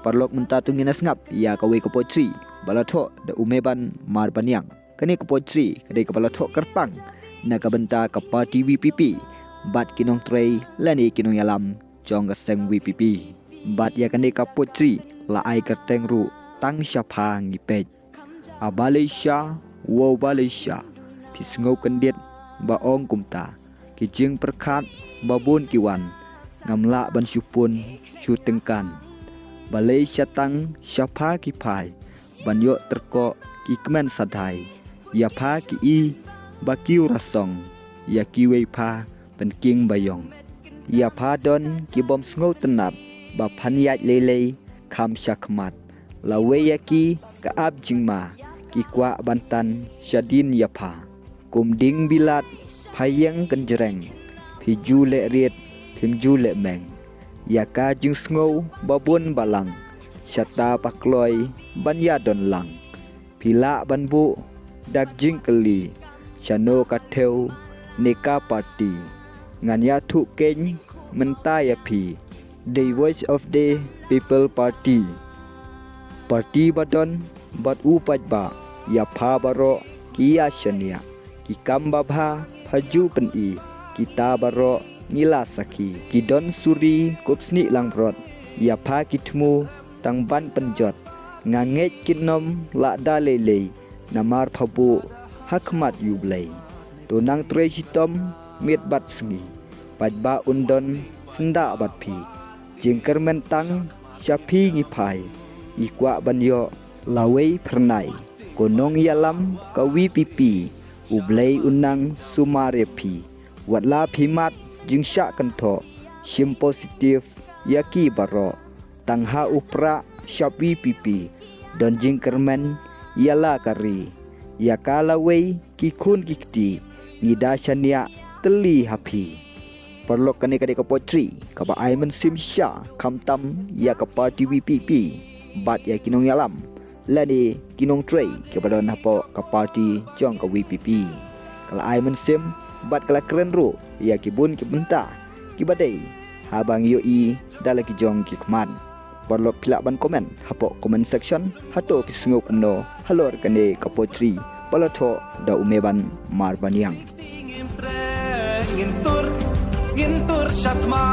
Parlok mentatu nginas ngap ia kawe ke potri balathok da umeban mar baniang kani ke potri kadai ke balathok kerpang na kabenta ke parti WPP bat kinong trei lani kinong yalam jong gaseng WPP bat ya kani ke potri la ai kerteng ru tang syapha ngipej abalisha wo balisha pisngau kendiet ba ong kumta kijing perkhat babun kiwan ngamla ban syupun syutengkan balai syatang syapha ki phai banyo terko ki kemen sadai ya pha ki i bakiu rasong ya ki wei pha penking bayong ya pha don ki bom sngo tenat ba phaniat lele kham syakmat lawe ya ki ka ab jingma ki kwa bantan syadin ya pha kumding bilat phayang kenjereng phiju le riet phimju le meng Yaka jing sngo babun balang Syata pakloi banya don lang Pila banbu dak jing keli Syano kateu neka parti Nganya thuk keng menta ya pi The Voice of the People Party Parti badon bat upaj ba Ya pha baro kia syania Ki kamba bha phaju pen i Kita baro ngila saki kidon suri kupsni langrot ya pha kitmu tang ban penjot nganget kinom la dalele namar phabu hakmat yublei tonang tresitom miet bat sngi pajba undon senda bat phi jingker mentang syapi ngi phai ikwa banyo lawei pernai konong yalam kawi pipi ublei unang sumare phi watla phimat jing syak kentho sim positif yaki baro tangha upra syapi pipi don jing kermen yala kari yakala wei kikun kikti ngida syania teli hapi perlok kani kade ke potri kaba aimen sim sya kamtam ya ke parti WPP bat ya kinong yalam lani kinong trei ke badon hapo ke parti jong ke WPP kala aimen sim bat kala keren ru ya kibun kibenta kibadai habang yoi dala ki jong ki kman perlok pilak ban komen hapo comment section hato kisngo kumno halor kane ke potri balatho da umeban marbaniang gintur syatma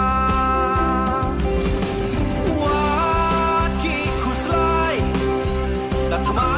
waki kuslai datma